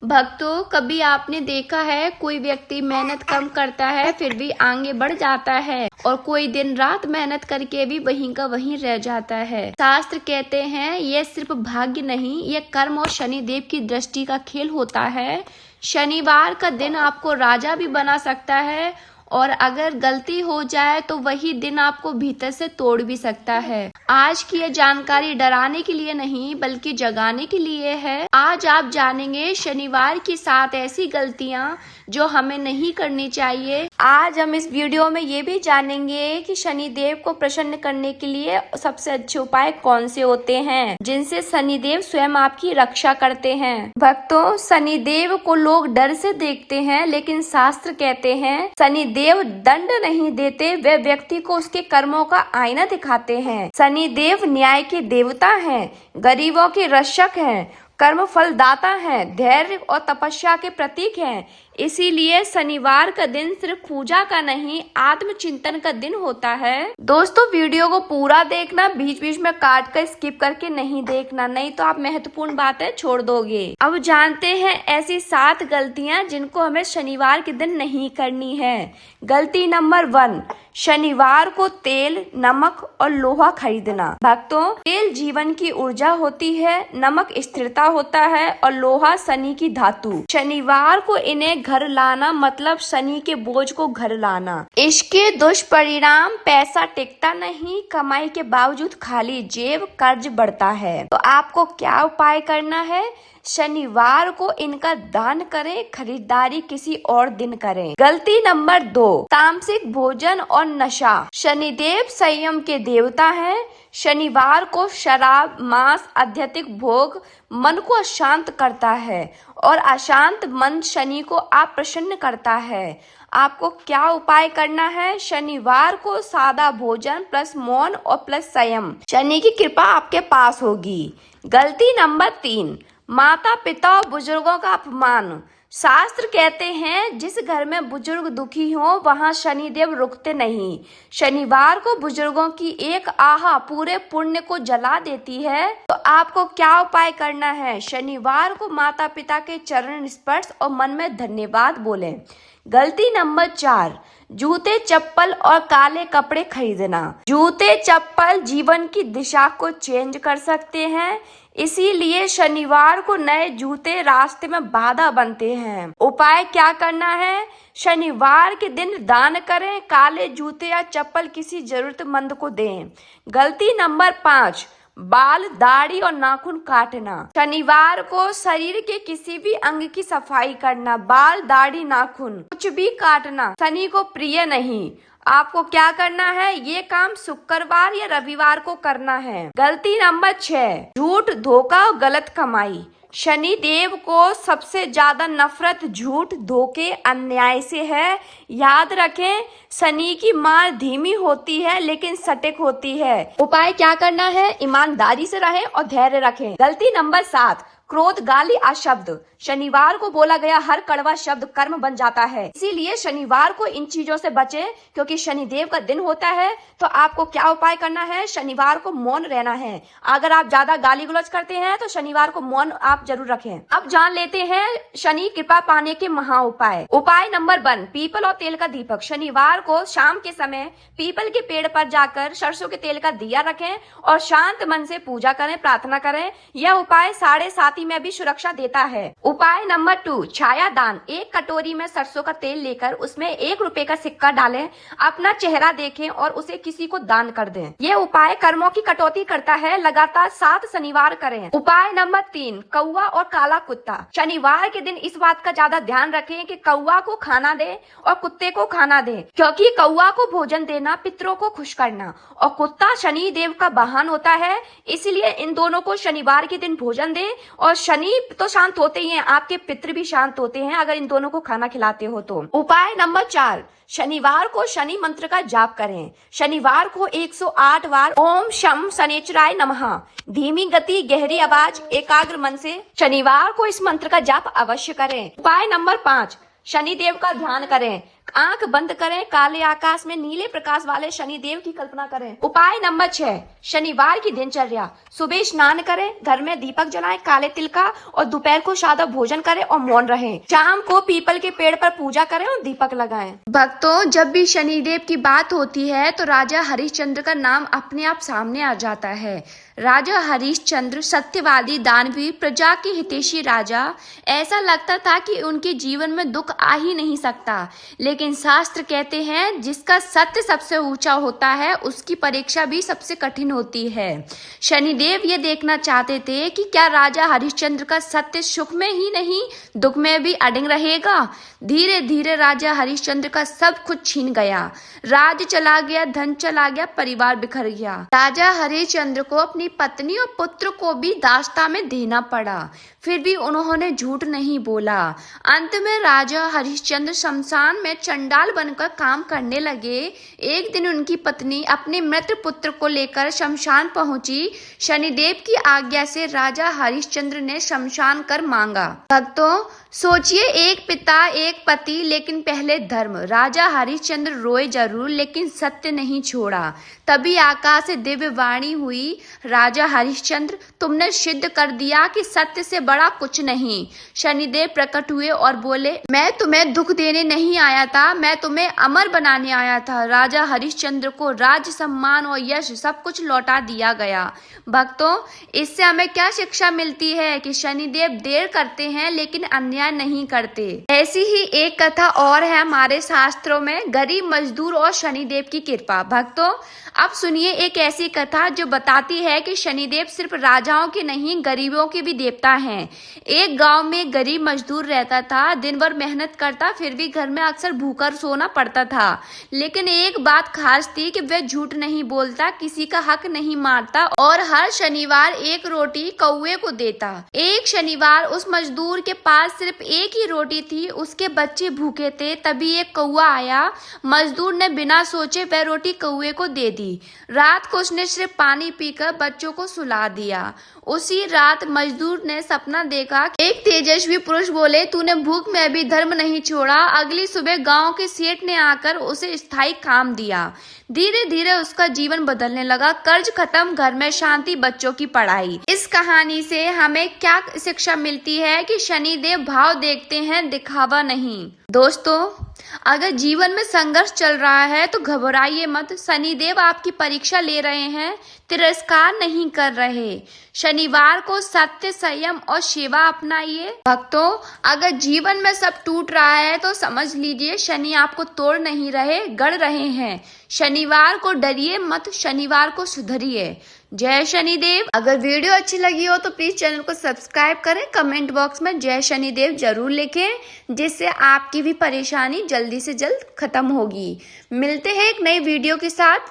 भक्तों, कभी आपने देखा है कोई व्यक्ति मेहनत कम करता है फिर भी आगे बढ़ जाता है और कोई दिन रात मेहनत करके भी वहीं का वहीं रह जाता है। शास्त्र कहते हैं ये सिर्फ भाग्य नहीं, ये कर्म और शनिदेव की दृष्टि का खेल होता है। शनिवार का दिन आपको राजा भी बना सकता है और अगर गलती हो जाए तो वही दिन आपको भीतर से तोड़ भी सकता है। आज की ये जानकारी डराने के लिए नहीं बल्कि जगाने के लिए है। आज आप जानेंगे शनिवार की 7 ऐसी गलतियां जो हमें नहीं करनी चाहिए। आज हम इस वीडियो में ये भी जानेंगे कि शनिदेव को प्रसन्न करने के लिए सबसे अच्छे उपाय कौन से होते हैं जिनसे शनिदेव स्वयं आपकी रक्षा करते हैं। भक्तों, शनिदेव को लोग डर से देखते हैं लेकिन शास्त्र कहते हैं शनिदेव दंड नहीं देते, वे व्यक्ति को उसके कर्मों का आईना दिखाते हैं। शनिदेव न्याय के देवता हैं, गरीबों के रक्षक हैं, कर्म फलदाता हैं, धैर्य और तपस्या के प्रतीक हैं। इसीलिए शनिवार का दिन सिर्फ पूजा का नहीं आत्मचिंतन का दिन होता है। दोस्तों, वीडियो को पूरा देखना, बीच बीच में काट कर स्किप करके नहीं देखना, नहीं तो आप महत्वपूर्ण बातें छोड़ दोगे। अब जानते हैं ऐसी 7 गलतियां जिनको हमें शनिवार के दिन नहीं करनी है। गलती नंबर 1, शनिवार को तेल, नमक और लोहा खरीदना। भक्तों, तेल जीवन की ऊर्जा होती है, नमक स्थिरता होता है और लोहा शनि की धातु। शनिवार को इन्हें घर लाना मतलब शनि के बोझ को घर लाना। इसके दुष्परिणाम पैसा टिकता नहीं, कमाई के बावजूद खाली जेब, कर्ज बढ़ता है। तो आपको क्या उपाय करना है? शनिवार को इनका दान करें, खरीदारी किसी और दिन करें। गलती नंबर 2, तामसिक भोजन और नशा। शनिदेव संयम के देवता हैं। शनिवार को शराब, मांस, अत्यधिक भोग मन को अशांत करता है और अशांत मन शनि को अप्रसन्न करता है। आपको क्या उपाय करना है? शनिवार को सादा भोजन प्लस मौन और प्लस संयम, शनि की कृपा आपके पास होगी। गलती नंबर 3, माता पिता और बुजुर्गों का अपमान। शास्त्र कहते हैं जिस घर में बुजुर्ग दुखी हो वहां शनिदेव रुकते नहीं। शनिवार को बुजुर्गों की एक आह पूरे पुण्य को जला देती है। तो आपको क्या उपाय करना है? शनिवार को माता पिता के चरण स्पर्श और मन में धन्यवाद बोलें। गलती नंबर 4, जूते चप्पल और काले कपड़े खरीदना। जूते चप्पल जीवन की दिशा को चेंज कर सकते हैं, इसीलिए शनिवार को नए जूते रास्ते में बाधा बनते हैं। उपाय क्या करना है? शनिवार के दिन दान करें, काले जूते या चप्पल किसी जरूरतमंद को दें। गलती नंबर 5, बाल, दाढ़ी और नाखून काटना। शनिवार को शरीर के किसी भी अंग की सफाई करना, बाल, दाढ़ी, नाखून कुछ भी काटना शनि को प्रिय नहीं। आपको क्या करना है? ये काम शुक्रवार या रविवार को करना है। गलती नंबर 6, झूठ, धोखा और गलत कमाई। शनि देव को सबसे ज्यादा नफरत झूठ, धोखे, अन्याय से है। याद रखें, शनि की मार धीमी होती है लेकिन सटीक होती है। उपाय क्या करना है? ईमानदारी से रहें और धैर्य रखें। गलती नंबर 7, क्रोध, गाली, अशब्द। शनिवार को बोला गया हर कड़वा शब्द कर्म बन जाता है, इसीलिए शनिवार को इन चीजों से बचें क्योंकि शनिदेव का दिन होता है। तो आपको क्या उपाय करना है? शनिवार को मौन रहना है। अगर आप ज्यादा गाली गलौज करते हैं तो शनिवार को मौन आप जरूर रखें। अब जान लेते हैं शनि कृपा पाने के महा उपाय। उपाय नंबर 1, पीपल और तेल का दीपक। शनिवार को शाम के समय पीपल के पेड़ पर जाकर सरसों के तेल का दिया रखें और शांत मन से पूजा करें, प्रार्थना करें। यह उपाय 7:30 में भी सुरक्षा देता है। उपाय नंबर 2, छाया दान। एक कटोरी में सरसों का तेल लेकर उसमें 1 रुपए का सिक्का डालें, अपना चेहरा देखें और उसे किसी को दान कर दें। यह उपाय कर्मों की कटौती करता है। लगातार 7 शनिवार करें। उपाय नंबर 3, कौवा और काला कुत्ता। शनिवार के दिन इस बात का ज्यादा ध्यान रखें कि कौवा को खाना दें और कुत्ते को खाना दें, क्योंकि कौवा को भोजन देना पितरों को खुश करना और कुत्ता शनि देव का वाहन होता है। इसलिए इन दोनों को शनिवार के दिन भोजन दें। और शनि तो शांत होते ही हैं, आपके पितृ भी शांत होते हैं अगर इन दोनों को खाना खिलाते हो तो। उपाय नंबर 4, शनिवार को शनि मंत्र का जाप करें। शनिवार को 108 बार ओम शम शनिचराय नमः, धीमी गति, गहरी आवाज, एकाग्र मन से शनिवार को इस मंत्र का जाप अवश्य करें। उपाय नंबर 5, शनिदेव का ध्यान करें। आंख बंद करें, काले आकाश में नीले प्रकाश वाले शनिदेव की कल्पना करें। उपाय नंबर 6, शनिवार की दिनचर्या। सुबह स्नान करें, घर में दीपक जलाएं काले तिल का, और दोपहर को सादा भोजन करें और मौन रहें। शाम को पीपल के पेड़ पर पूजा करें और दीपक लगाएं। भक्तों, जब भी शनिदेव की बात होती है तो राजा हरिश्चंद्र का नाम अपने आप सामने आ जाता है। राजा हरिश्चंद्र सत्यवादी, दानवीर, प्रजा के हितैषी राजा। ऐसा लगता था कि उनके जीवन में दुख आ ही नहीं सकता, लेकिन शास्त्र कहते हैं जिसका सत्य सबसे ऊंचा होता है उसकी परीक्षा भी सबसे कठिन होती है। शनिदेव ये देखना चाहते थे कि क्या राजा हरिश्चंद्र का सत्य सुख में ही नहीं दुख में भी अडिग रहेगा। धीरे धीरे राजा हरिश्चंद्र का सब कुछ छीन गया, राज्य चला गया, धन चला गया, परिवार बिखर गया। राजा हरिश्चंद्र को अपनी पत्नी और पुत्र को भी दास्ता में देना पड़ा, फिर भी उन्होंने झूठ नहीं बोला। अंत में राजा हरिश्चंद्र शमशान में चंडाल बनकर काम करने लगे। एक दिन उनकी पत्नी अपने मृत पुत्र को लेकर शमशान पहुंची। शनिदेव की आज्ञा से राजा हरिश्चंद्र ने शमशान कर मांगा। भक्तों, सोचिए, एक पिता एक पति, लेकिन पहले धर्म। राजा हरिश्चंद्र रोए जरूर, लेकिन सत्य नहीं छोड़ा। तभी आकाश से दिव्य वाणी हुई, राजा हरिश्चंद्र, तुमने सिद्ध कर दिया कि सत्य से बड़ा कुछ नहीं। शनिदेव प्रकट हुए और बोले, मैं तुम्हें दुख देने नहीं आया था, मैं तुम्हें अमर बनाने आया था। राजा हरिश्चंद्र को राज्य, सम्मान और यश सब कुछ लौटा दिया गया। भक्तों, इससे हमें क्या शिक्षा मिलती है कि शनिदेव देर करते हैं लेकिन अन्याय नहीं करते। ऐसी ही एक कथा और है हमारे शास्त्रों में, गरीब मजदूर और शनिदेव की कृपा। भक्तों, अब सुनिए एक ऐसी कथा जो बताती है कि शनिदेव सिर्फ राजाओं के नहीं गरीबों के भी देवता हैं। एक गांव में एक गरीब मजदूर रहता था, दिन भर मेहनत करता, फिर भी घर में अक्सर भूखा सोना पड़ता था। लेकिन एक बात खास थी कि वह झूठ नहीं बोलता, किसी का हक नहीं मारता और हर शनिवार एक रोटी कौवे को देता। एक शनिवार उस मजदूर के पास सिर्फ एक ही रोटी थी, उसके बच्चे भूखे थे। तभी एक कौवा आया, मजदूर ने बिना सोचे वह रोटी कौवे को दे दी। रात को उसने सिर्फ पानी पीकर बच्चों को सुला दिया। उसी रात मजदूर ने सपना देखा, एक तेजस्वी पुरुष बोले, तूने भूख में भी धर्म नहीं छोड़ा। अगली सुबह गांव के सेठ ने आकर उसे स्थायी काम दिया। धीरे धीरे उसका जीवन बदलने लगा, कर्ज खत्म, घर में शांति, बच्चों की पढ़ाई। इस कहानी से हमें क्या शिक्षा मिलती है कि शनिदेव भाव देखते हैं, दिखावा नहीं। दोस्तों, अगर जीवन में संघर्ष चल रहा है तो घबराइए मत। शनिदेव आपकी परीक्षा ले रहे हैं, तिरस्कार नहीं कर रहे। शनिवार को सत्य, संयम और सेवा अपनाइए। भक्तों, अगर जीवन में सब टूट रहा है तो समझ लीजिए शनि आपको तोड़ नहीं रहे, गढ़ रहे हैं। शनिवार को डरिए मत, शनिवार को सुधरिए। जय शनिदेव। अगर वीडियो अच्छी लगी हो तो प्लीज चैनल को सब्सक्राइब करें, कमेंट बॉक्स में जय शनिदेव जरूर लिखें, जिससे आपकी भी परेशानी जल्दी से जल्द खत्म होगी। मिलते हैं एक नई वीडियो के साथ।